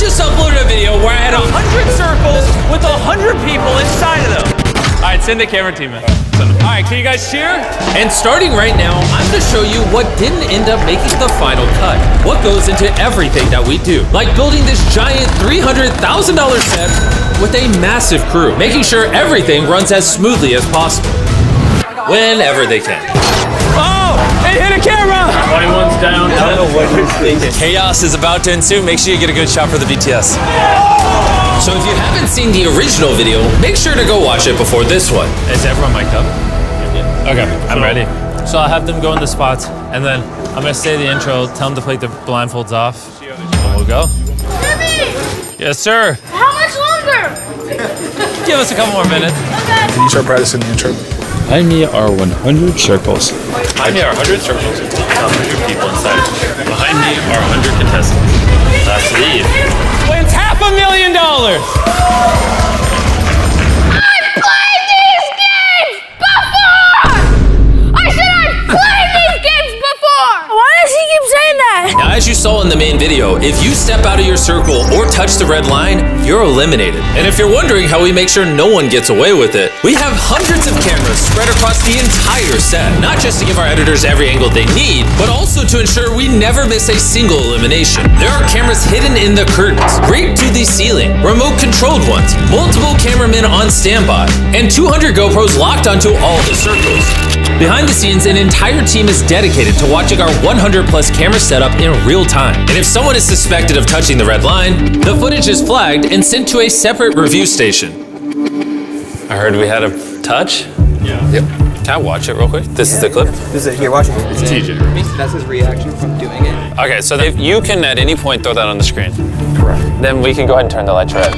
just uploaded a video where I had 100 circles with 100 people inside of them. All right, send the camera team in. All right, can you guys cheer? And starting right now, I'm gonna show you what didn't end up making the final cut. What goes into everything that we do. Like building this giant $300,000 set with a massive crew, making sure everything runs as smoothly as possible. Whenever they can. Oh, it hit a camera! 21's down. I don't know what you're thinking. Chaos is about to ensue. Make sure you get a good shot for the BTS. So if you haven't seen the original video, make sure to go watch it before this one. Is everyone mic'd up? Yeah. Okay, I'm ready. So I'll have them go in the spots, and then I'm gonna say the intro, tell them to take their blindfolds off, and we'll go. Jimmy! Yes, sir. How much longer? Give us a couple more minutes. Okay. Can you start practicing the intro? Behind me are 100 circles. Behind me are 100 circles with 100 people inside. Behind me are 100 contestants. That's lead. Wins $500,000. I've played these games before! I said I've played these games before! Why does he keep saying that? Now, as you saw in the main video, if you step out of your circle or touch the red line, you're eliminated. And if you're wondering how we make sure no one gets away with it, we have hundreds of cameras spread across the entire set, not just to give our editors every angle they need, but also to ensure we never miss a single elimination. There are cameras hidden in the curtains, draped to the ceiling, remote controlled ones, multiple cameramen on standby, and 200 GoPros locked onto all the circles. Behind the scenes, an entire team is dedicated to watching our 100 plus camera setup in real time. And if someone is suspected of touching the red line, the footage is flagged and sent to a separate review station. I heard we had a touch. Yeah. Yep. Can I watch it real quick? This is the clip. This is here, watch it. It's TJ. That's his reaction from doing it. Okay, so if you can at any point throw that on the screen. Correct. Then we can go ahead and turn the lights red.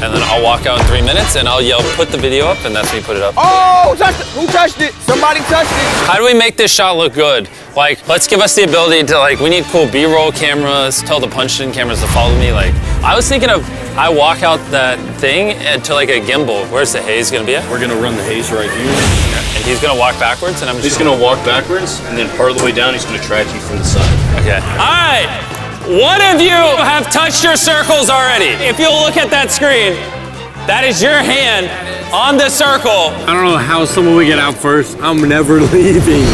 And then I'll walk out in 3 minutes and I'll yell, put the video up, and that's when you put it up. Oh, who touched it? Somebody touched it. How do we make this shot look good? Like, let's give us the ability to, like, we need cool B-roll cameras, tell the punch-in cameras to follow me. Like, I was thinking of, I walk out that thing to like a gimbal. Where's the haze gonna be at? We're gonna run the haze right here. And he's gonna walk backwards, and I'm just He's gonna walk backwards, and then part of the way down, he's gonna track you from the side. Okay. All right. One of you have touched your circles already. If you'll look at that screen, that is your hand on the circle. I don't know how someone would get out first. I'm never leaving.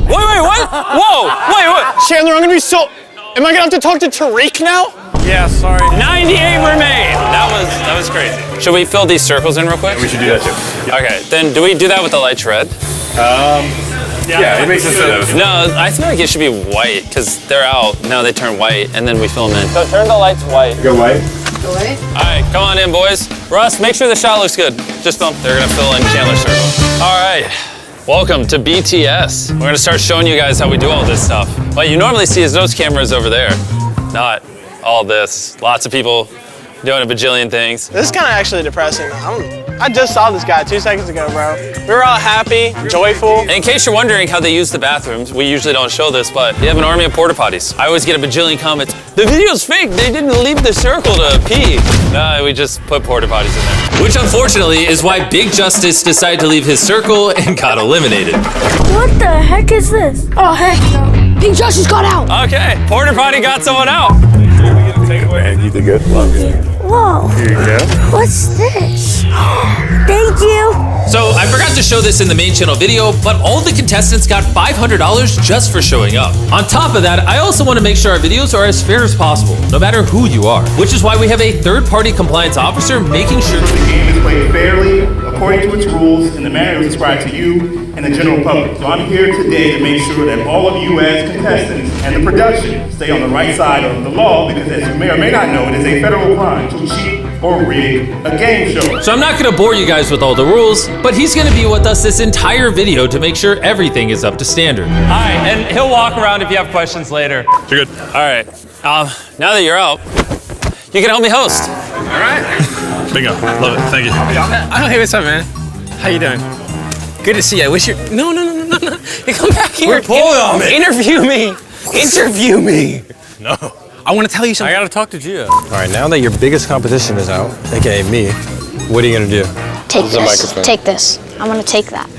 Wait, what? Whoa, wait. Chandler, I'm gonna be so. Am I gonna have to talk to Tariq now? Yeah, sorry. 98 remain. That was crazy. Should we fill these circles in real quick? We should do that too. Okay, then do we do that with the lights red? Yeah, it makes sense. No, I feel like it should be white because they're out. Now they turn white and then we fill them in. So turn the lights white. Go white. All right, come on in, boys. Russ, make sure the shot looks good. Just don't. They're gonna fill in Chandler's circle. All right. Welcome to BTS. We're gonna start showing you guys how we do all this stuff. What you normally see is those cameras over there, not all this. Lots of people doing a bajillion things. This is kind of actually depressing. I just saw this guy 2 seconds ago, bro. We were all happy, joyful. In case you're wondering how they use the bathrooms, we usually don't show this, but they have an army of porta potties. I always get a bajillion comments. The video's fake. They didn't leave the circle to pee. No, we just put porta potties in there. Which unfortunately is why Big Justice decided to leave his circle and got eliminated. What the heck is this? Oh, heck no. Big Justice got out. Okay, porta potty got someone out. And you did good. Whoa. Here you go. What's this? Thank you. So I forgot to show this in the main channel video, but all the contestants got $500 just for showing up. On top of that, I also want to make sure our videos are as fair as possible, no matter who you are, which is why we have a third-party compliance officer making sure The game is played fairly, according to its rules, in the manner it was described to you and the general public. So I'm here today to make sure that all of you as contestants and the production stay on the right side of the law, because as you may or may not know, it is a federal crime to cheat or rig a game show. So I'm not gonna bore you guys with all the rules, but he's gonna be with us this entire video to make sure everything is up to standard. All right, and he'll walk around if you have questions later. You're good. All right, now that you're out, you can help me host. All right. Bingo. Love it. Thank you. Oh, hey, what's up, man? How you doing? Good to see you. I wish you're. No. You come back here. We're pulling on me. Interview me. Interview me. No. I want to tell you something. I gotta talk to Gia. All right, now that your biggest competition is out, aka me, what are you gonna do? Take this. Take this. I'm gonna take that.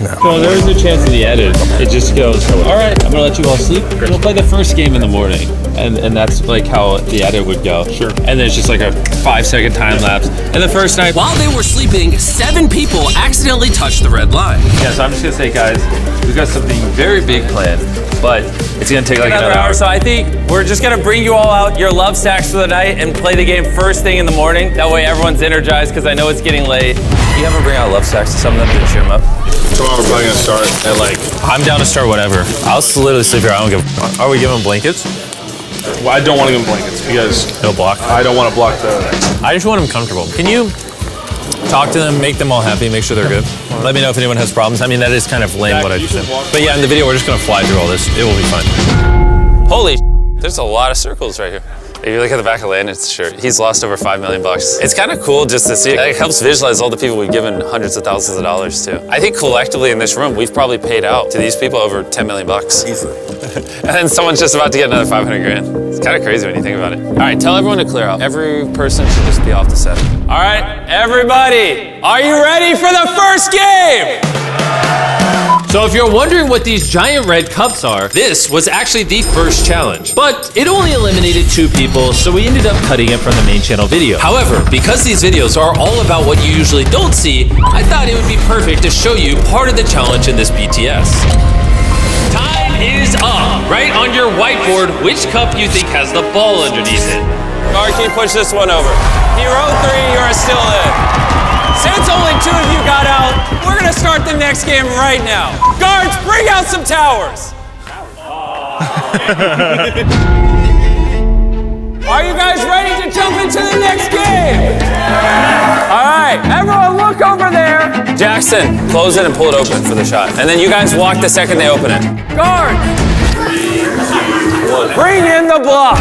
Well, there is a chance in the edit, it just goes, all right, I'm gonna let you all sleep. We'll play the first game in the morning. And that's like how the edit would go. Sure. And then it's just like a 5-second time lapse. And the first night, While they were sleeping, 7 people accidentally touched the red line. yeah, so I'm just gonna say, guys, we've got something very big planned, but it's gonna take like another hour. So I think we're just gonna bring you all out your love stacks for the night and play the game first thing in the morning. That way everyone's energized because I know it's getting late. You have them bring out love stacks to some of them to cheer them up? Tomorrow we're probably gonna start at like. I'm down to start whatever. I'll literally sleep here. I don't give. Are we giving them blankets? Well, I don't want to give them blankets because No block. I don't want to block the. I just want them comfortable. Can you talk to them, make them all happy, make sure they're good? Let me know if anyone has problems. I mean, that is kind of lame what I just said. But yeah, in the video, we're just gonna fly through all this. It will be fun. Holy, there's a lot of circles right here. If you look at the back of Landon's shirt, he's lost over $5 million. It's kind of cool just to see. It helps visualize all the people we've given hundreds of thousands of dollars to. I think collectively in this room, we've probably paid out to these people over $10 million. Easily. And then someone's just about to get another 500 grand. It's kind of crazy when you think about it. All right, tell everyone to clear out. Every person should just be off the set. All right, everybody, are you ready for the first game? So if you're wondering what these giant red cups are, this was actually the first challenge. But it only eliminated 2 people, so we ended up cutting it from the main channel video. However, because these videos are all about what you usually don't see, I thought it would be perfect to show you part of the challenge in this BTS. Time is up. Right on your whiteboard, which cup you think has the ball underneath it. Guard, can you push this one over? Hero 3, you're still in. Since only 2 of you got out, we're gonna start the next game right now. Guards, bring out some towers. Are you guys ready to jump into the next game? All right, everyone look over there. Jackson, close it and pull it open for the shot. And then you guys walk the second they open it. Guard, bring in the block.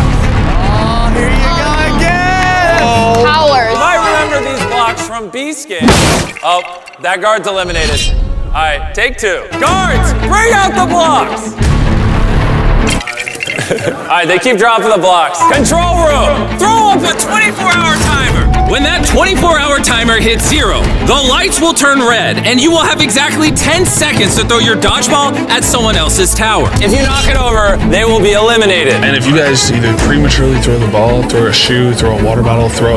Powers. You might remember these blocks from Beast Game. Oh, that guard's eliminated. All right, take 2. Guards, bring out the blocks. All right, they keep dropping the blocks. Control room, throw up a 24-hour timer. When that 24-hour timer hits 0, the lights will turn red, and you will have exactly 10 seconds to throw your dodgeball at someone else's tower. If you knock it over, they will be eliminated. And if you guys either prematurely throw the ball, throw a shoe, throw a water bottle, throw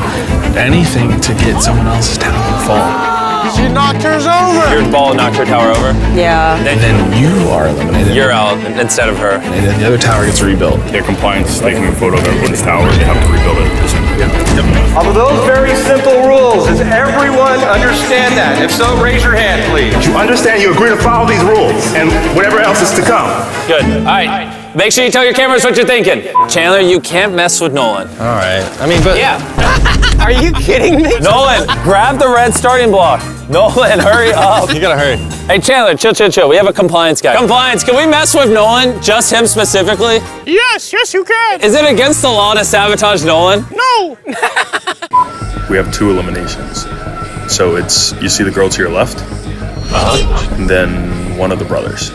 anything to get someone else's tower to fall, She knocked hers over. Your ball knocked her tower over. Yeah. then you are eliminated. You're out instead of her. And then the other tower gets rebuilt. Their compliance, taking a photo of everyone's tower, they have to rebuild it. Off of those very simple rules, does everyone understand that? If so, raise your hand, please. You understand, you agree to follow these rules and whatever else is to come. Good. All right. Make sure you tell your cameras what you're thinking. Chandler, you can't mess with Nolan. All right. I mean, but Yeah. Are you kidding me? Nolan, grab the red starting block. Nolan, hurry up. you gotta hurry. Hey, Chandler, chill. We have a compliance guy. Compliance, can we mess with Nolan? Just him specifically? Yes, you can. Is it against the law to sabotage Nolan? No. We have 2 eliminations. So it's, you see the girl to your left, and then one of the brothers.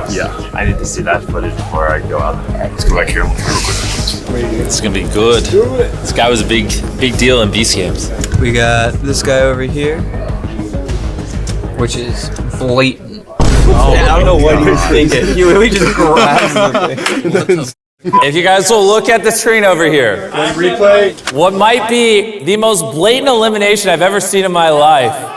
Yeah. I need to see that footage before I go out there. Let's go back here real quick. It's gonna be good. This guy was a big deal in Beast Games. We got this guy over here, which is blatant. I don't know what he was thinking. He really just grabs the thing. If you guys will look at the screen over here. Replay. What might be the most blatant elimination I've ever seen in my life.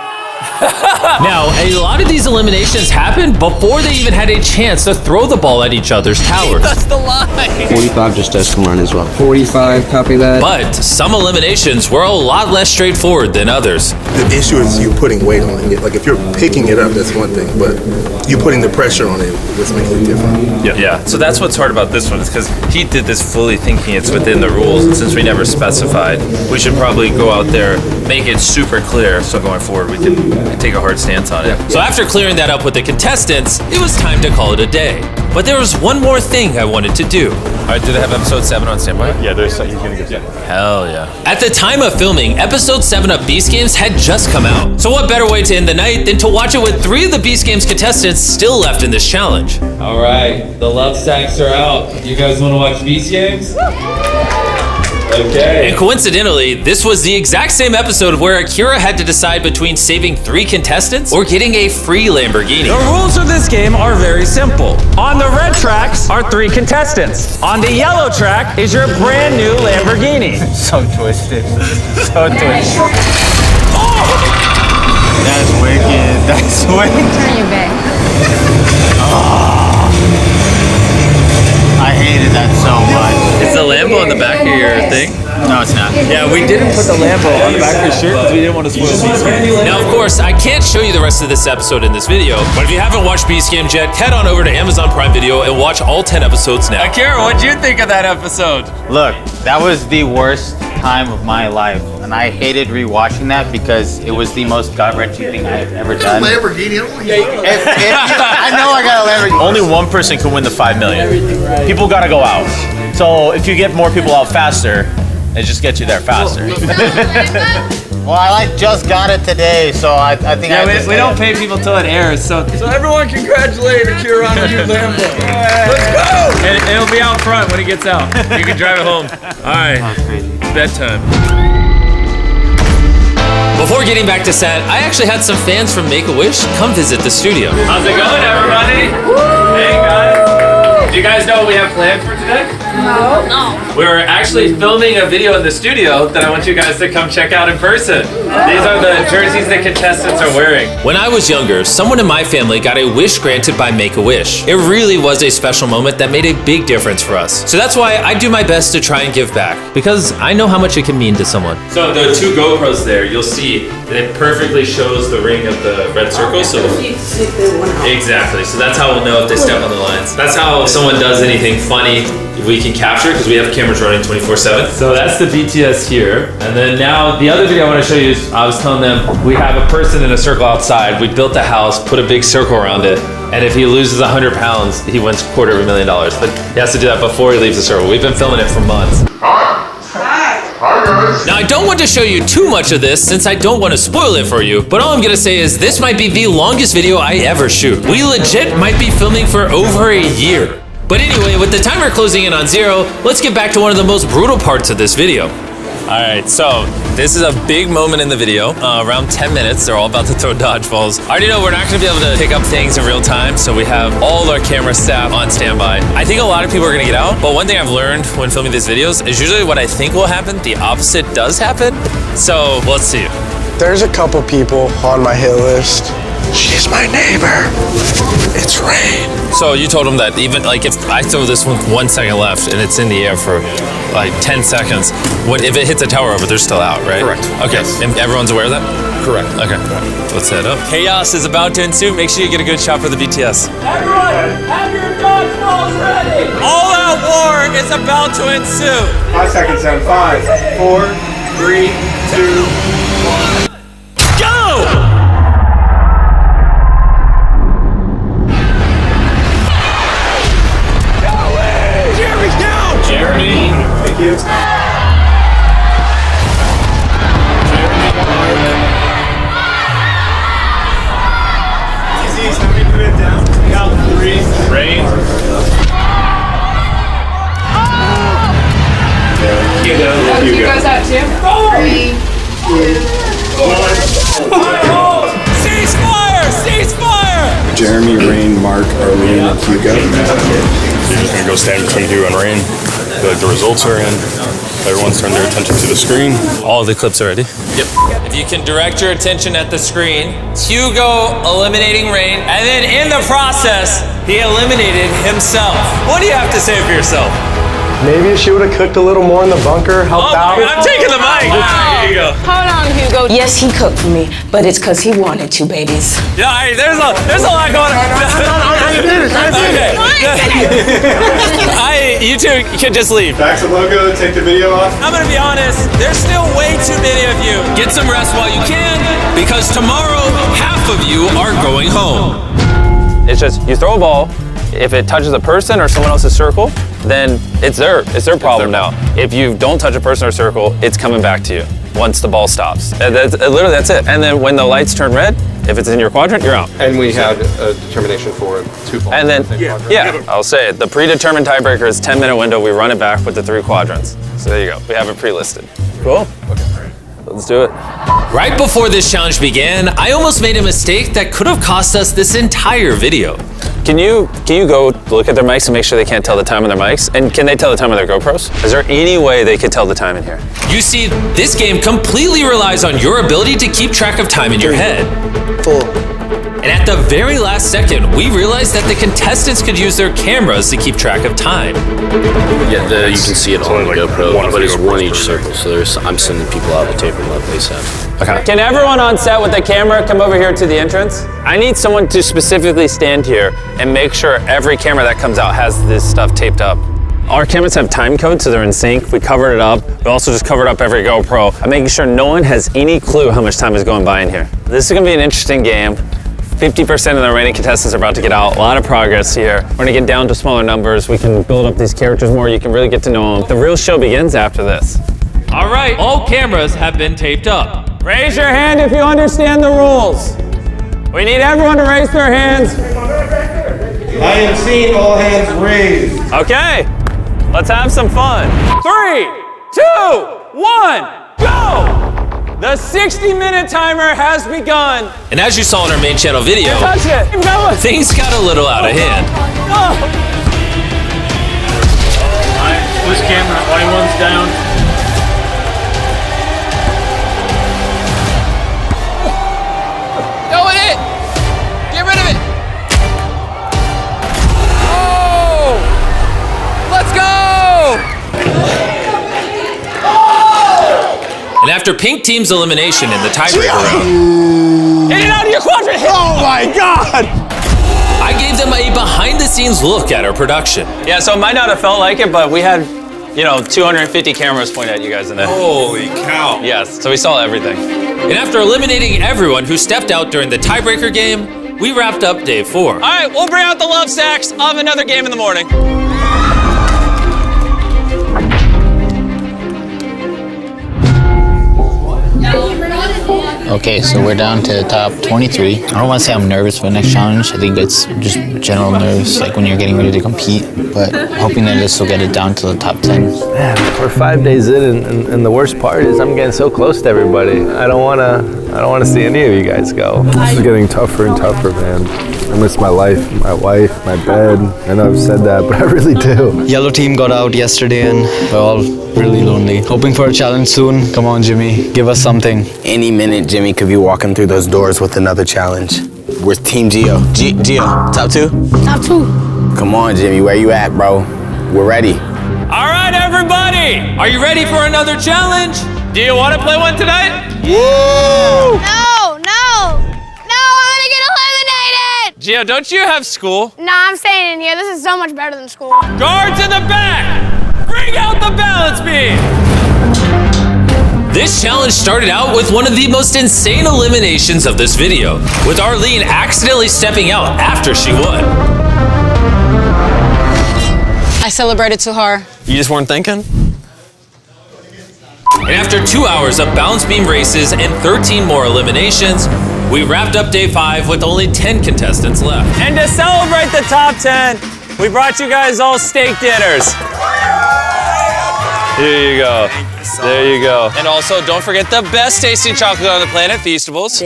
Now, a lot of these eliminations happened before they even had a chance to throw the ball at each other's towers. That's the line. 45 just does come run as well. 45, copy that. But some eliminations were a lot less straightforward than others. The issue is you putting weight on it. Like if you're picking it up, that's one thing, but you putting the pressure on it, what's making it different. Yeah. So that's what's hard about this one, is because he did this fully thinking it's within the rules, and since we never specified, we should probably go out there, make it super clear, so going forward we can take a hard stance on it. So after clearing that up with the contestants, it was time to call it a day. But there was one more thing I wanted to do. All right, do they have episode 7 on standby? Yeah, he's gonna get that. Hell yeah. At the time of filming, episode 7 of Beast Games had just come out. So what better way to end the night than to watch it with 3 of the Beast Games contestants still left in this challenge? All right, the love stacks are out. You guys want to watch Beast Games? Let's Okay. And coincidentally, this was the exact same episode where Akira had to decide between saving 3 contestants or getting a free Lamborghini. The rules of this game are very simple. On the red tracks are 3 contestants. On the yellow track is your brand new Lamborghini. So twisted. So twisted. That's wicked. That's wicked. Turn your back. I hated that so much. Is the Lambo on the back of your thing? No, it's not. Yeah, we didn't put the Lambo on the back of your shirt because we didn't want to spoil Beast Games. Now, of course, I can't show you the rest of this episode in this video, but if you haven't watched Beast Games yet, head on over to Amazon Prime Video and watch all 10 episodes now. Akira, what'd you think of that episode? Look, that was the worst time of my life, and I hated rewatching that because it was the most gut-wrenching thing I've ever done. Lamborghini. I know I got a Lamborghini. Only one person can win the 5 million. People gotta go out. So if you get more people out faster, it just gets you there faster. Well, I just got it today, so I think We don't pay people till it airs, so everyone congratulate Akira on a new Lambo. Let's go! And it'll be out front when he gets out. You can drive it home. All right, bedtime. Before getting back to set, I actually had some fans from Make-A-Wish come visit the studio. How's it going, everybody? Hey, guys. Do you guys know what we have planned for today? No. No. We're actually filming a video in the studio that I want you guys to come check out in person. These are the jerseys that contestants are wearing. When I was younger, someone in my family got a wish granted by Make-A-Wish. It really was a special moment that made a big difference for us. So that's why I do my best to try and give back, because I know how much it can mean to someone. So the 2 GoPros there, you'll see that it perfectly shows the ring of the red circle. So exactly. So that's how we'll know if they step on the lines. That's how if someone does anything funny, we can capture because we have cameras running 24/7. So that's the BTS here. And then now the other video I want to show you is I was telling them we have a person in a circle outside. We built a house, put a big circle around it. And if he loses 100 pounds, he wins $250,000. But he has to do that before he leaves the circle. We've been filming it for months. Now, I don't want to show you too much of this since I don't want to spoil it for you, but all I'm gonna say is this might be the longest video I ever shoot. We legit might be filming for over a year. But anyway, with the timer closing in on 0, let's get back to one of the most brutal parts of this video. All right, so this is a big moment in the video. Around 10 minutes, they're all about to throw dodgeballs. I already know we're not gonna be able to pick up things in real time, so we have all our camera staff on standby. I think a lot of people are gonna get out, but one thing I've learned when filming these videos is usually what I think will happen, the opposite does happen. So let's see. There's a couple people on my hit list. She's my neighbor. It's Rain. So you told them that even like if I throw this with 1 second left and it's in the air for like 10 seconds, if it hits a tower over, they're still out, right? Correct. Okay, Yes. and everyone's aware of that? Correct. Okay, let's head up. Chaos is about to ensue. Make sure you get a good shot for the BTS. Everyone, have your dodgeballs ready! All out war is about to ensue. 5 seconds on 5, 4, 3, 2, 1. Go! Jeremy. Thank you. Easy, how many do it down? Count 3. Rain. Hugo. out too? 3, 2, 1. Ceasefire! Ceasefire! Jeremy, Rain, Mark, Arlene, and Hugo. You're just gonna go stand between Hugo and Rain. Feel like the results are in. Everyone's turned their attention to the screen. All the clips are ready? Yep. If you can direct your attention at the screen, it's Hugo eliminating Rain, and then in the process, he eliminated himself. What do you have to say for yourself? Maybe she would have cooked a little more in the bunker, helped out. I'm taking the mic. Here you go. Hold on, Hugo. Yes, he cooked for me, but it's because he wanted to, babies. Yeah, there's a lot going on. I did it. Okay. You two can just leave. Back to logo, take the video off. I'm gonna be honest, there's still way too many of you. Get some rest while you can, because tomorrow, half of you are going home. It's just, you throw a ball, if it touches a person or someone else's circle, then it's their problem now. If you don't touch a person or circle, it's coming back to you once the ball stops. Literally, that's it. And then when the lights turn red, if it's in your quadrant, you're out. And we had a determination for 2 balls. And then, I'll say it. The predetermined tiebreaker is 10-minute window. We run it back with the 3 quadrants. So there you go. We have it pre-listed. Cool. Let's do it. Right before this challenge began, I almost made a mistake that could have cost us this entire video. Can you go look at their mics and make sure they can't tell the time on their mics? And can they tell the time on their GoPros? Is there any way they could tell the time in here? You see, this game completely relies on your ability to keep track of time in your head. And at the very last second, we realized that the contestants could use their cameras to keep track of time. Yeah, you can see it on the GoPro, but it's one each circle, so I'm sending people out to tape them up ASAP. Okay. Can everyone on set with the camera come over here to the entrance? I need someone to specifically stand here and make sure every camera that comes out has this stuff taped up. Our cameras have time code, so they're in sync. We covered it up. We also just covered up every GoPro. I'm making sure no one has any clue how much time is going by in here. This is gonna be an interesting game. 50% of the remaining contestants are about to get out. A lot of progress here. We're gonna get down to smaller numbers. We can build up these characters more. You can really get to know them. The real show begins after this. All right, all cameras have been taped up. Raise your hand if you understand the rules. We need everyone to raise their hands. I am seeing all hands raised. Okay, let's have some fun. 3, 2, 1, go! The 60-minute timer has begun. And as you saw in our main channel video, things got a little out of hand. Who's camera? One's down. Go with it! Get rid of it! Oh! Let's go! And after Pink Team's elimination in the tiebreaker round, in and out of your quadrant! Oh my God! I gave them a behind-the-scenes look at our production. Yeah, so it might not have felt like it, but we had, 250 cameras pointed at you guys in there. Holy cow. Yes, so we saw everything. And after eliminating everyone who stepped out during the tiebreaker game, we wrapped up day 4. All right, we'll bring out the love sacks. I'll have another game in the morning. Okay, so we're down to the top 23. I don't want to say I'm nervous for the next challenge. I think it's just general nerves, like when you're getting ready to compete. But hoping that this will get it down to the top 10. Man, we're 5 days in, and the worst part is I'm getting so close to everybody. I don't want to see any of you guys go. This is getting tougher and tougher, man. I miss my life, my wife, my bed. I know I've said that, but I really do. Yellow team got out yesterday and we're all really lonely. Hoping for a challenge soon. Come on, Jimmy, give us something. Any minute, Jimmy could be walking through those doors with another challenge. Where's Team Gio? Gio, top 2? Top 2. Come on, Jimmy, where you at, bro? We're ready. All right, everybody. Are you ready for another challenge? Do you want to play one tonight? Woo! No, I'm gonna get eliminated! Gio, don't you have school? Nah, I'm staying in here. This is so much better than school. Guards in the back! Bring out the balance beam! This challenge started out with one of the most insane eliminations of this video, with Arlene accidentally stepping out after she won. I celebrated too hard. You just weren't thinking? And after 2 hours of balance beam races and 13 more eliminations, we wrapped up day 5 with only 10 contestants left. And to celebrate the top 10, we brought you guys all steak dinners. Here you go. There you go. And also, don't forget the best tasting chocolate on the planet, Feastables.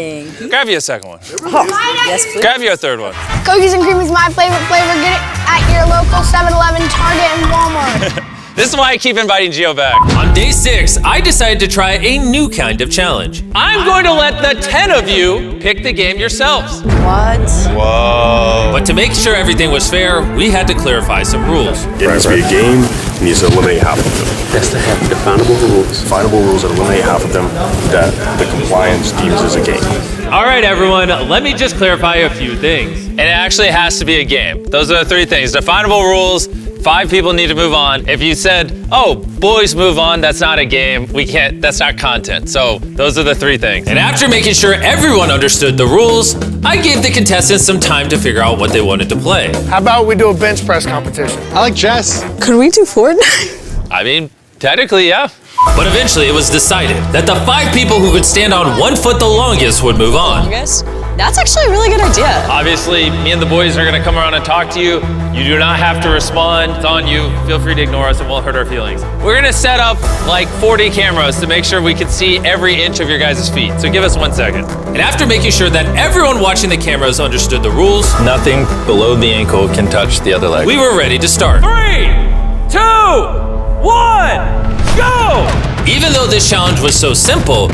Grab you a second one. Yes, please. Grab you a third one. Cookies and cream is my favorite flavor. Get it at your local 7-Eleven, Target, and Walmart. This is why I keep inviting Gio back. On day 6, I decided to try a new kind of challenge. I'm going to let the 10 of you pick the game yourselves. What? Whoa. But to make sure everything was fair, we had to clarify some rules. It needs to be a game, it needs to eliminate half of them. That's to have definable rules. Definable rules that eliminate half of them that the compliance deems as a game. All right, everyone, let me just clarify a few things. And it actually has to be a game. Those are the 3 things. Definable rules, 5 people need to move on. If you said, oh, boys move on, that's not a game. We can't, that's not content. So those are the 3 things. And after making sure everyone understood the rules, I gave the contestants some time to figure out what they wanted to play. How about we do a bench press competition? I like chess. Could we do Fortnite? I mean, technically, yeah. But eventually it was decided that the 5 people who could stand on 1 foot the longest would move on. That's actually a really good idea. Obviously, me and the boys are gonna come around and talk to you. You do not have to respond. It's on you. Feel free to ignore us. It won't hurt our feelings. We're gonna set up like 40 cameras to make sure we can see every inch of your guys' feet. So give us 1 second. And after making sure that everyone watching the cameras understood the rules, Nothing below the ankle can touch the other leg. we were ready to start. 3, 2, 1, go! Even though this challenge was so simple,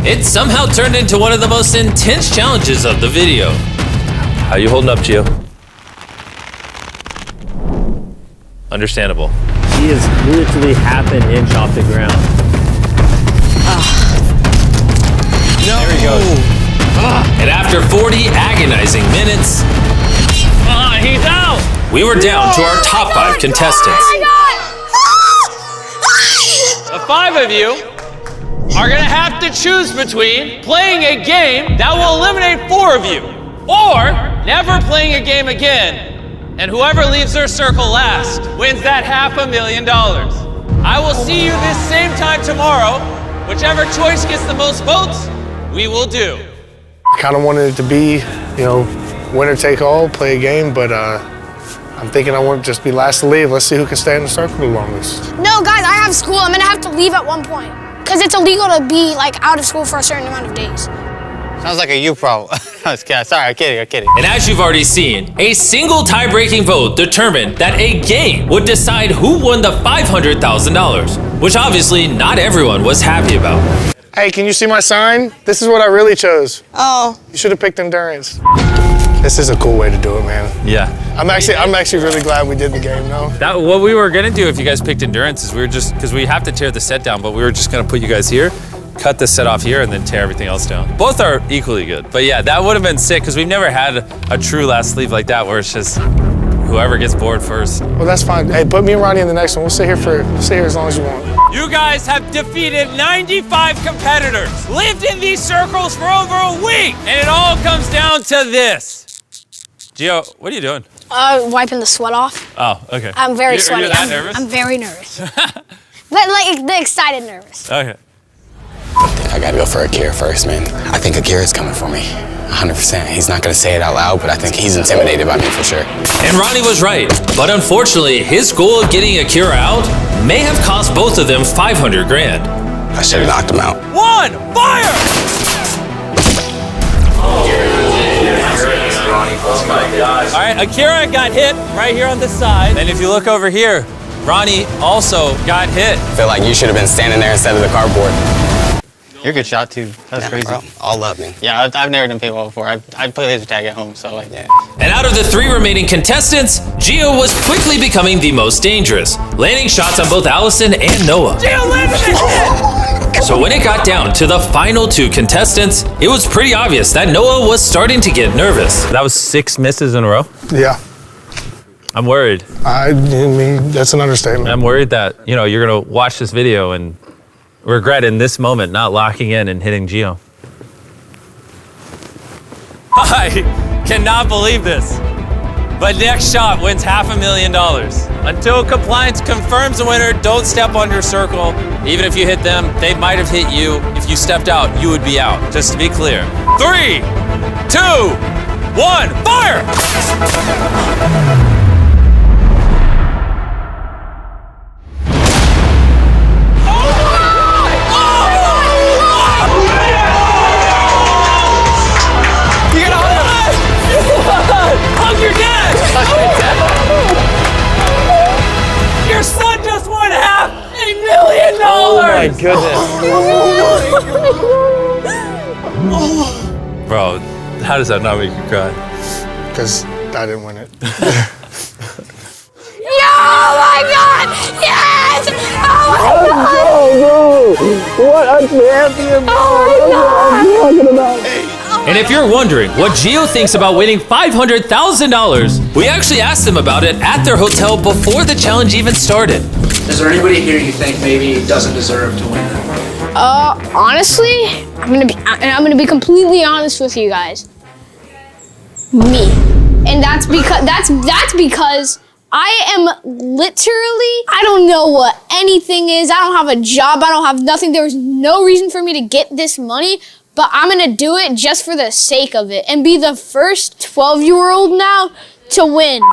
it somehow turned into one of the most intense challenges of the video. How you holding up, Gio? Understandable. He is literally half an inch off the ground. There he goes. And after 40 agonizing minutes, He's out! we were down to our top 5 contestants. The 5 of you are gonna have to choose between playing a game that will eliminate 4 of you, or never playing a game again, and whoever leaves their circle last wins that $500,000. I will see you this same time tomorrow. Whichever choice gets the most votes, we will do. I kind of wanted it to be, winner take all, play a game, but I'm thinking I want to just be last to leave. Let's see who can stay in the circle the longest. No, guys, I have school. I'm gonna have to leave at one point. Because it's illegal to be out of school for a certain amount of days. Sounds like a you problem. Sorry, I'm kidding. And as you've already seen, a single tie-breaking vote determined that a game would decide who won the $500,000, which obviously not everyone was happy about. Hey, can you see my sign? This is what I really chose. Oh. You should have picked endurance. This is a cool way to do it, man. Yeah. I'm actually really glad we did the game, no? What we were gonna do if you guys picked endurance is because we have to tear the set down, but we were just gonna put you guys here, cut the set off here, and then tear everything else down. Both are equally good. But yeah, that would have been sick because we've never had a true last sleeve like that where it's just whoever gets bored first. Well, that's fine. Hey, put me and Ronnie in the next one. We'll sit here as long as you want. You guys have defeated 95 competitors, lived in these circles for over a week, and it all comes down to this. Gio, what are you doing? Wiping the sweat off. Oh, okay. I'm very sweaty. Are you that nervous? I'm very nervous. But the excited nervous. Okay. I gotta go for Akira first, man. I think Akira's coming for me. 100%. He's not gonna say it out loud, but I think he's intimidated by me for sure. And Ronnie was right, but unfortunately, his goal of getting Akira out may have cost both of them $500,000. I should have knocked him out. 1, fire! All right, Akira got hit right here on the side. And if you look over here, Ronnie also got hit. I feel like you should have been standing there instead of the cardboard. You're a good shot too. That's crazy. Bro, all up, man. Yeah, I've never done paintball before. I play laser tag at home, so yeah. And out of the 3 remaining contestants, Gio was quickly becoming the most dangerous, landing shots on both Allison and Noah. Gio landed it! So when it got down to the final 2 contestants, it was pretty obvious that Noah was starting to get nervous. That was 6 misses in a row? Yeah. I'm worried. I mean, that's an understatement. I'm worried that, you're gonna watch this video and regret in this moment not locking in and hitting Gio. I cannot believe this. But next shot wins $500,000. Until compliance confirms the winner, don't step on your circle. Even if you hit them, they might have hit you. If you stepped out, you would be out, just to be clear. 3, 2, 1, fire! Hug your dad! Your son just won $500,000! Oh my goodness. Bro, how does that not make you cry? Because I didn't win it. Oh my God! Yes! Oh my God! What a champion, bro! Oh my God! That's what I'm talking about. Oh And if you're wondering what Gio thinks about winning $500,000, we actually asked him about it at their hotel before the challenge even started. Is there anybody here you think maybe doesn't deserve to win? Honestly, I'm gonna be completely honest with you guys. Me. And that's because I am literally, I don't know what anything is. I don't have a job. I don't have nothing. There's no reason for me to get this money, but I'm gonna do it just for the sake of it and be the first 12-year-old now to win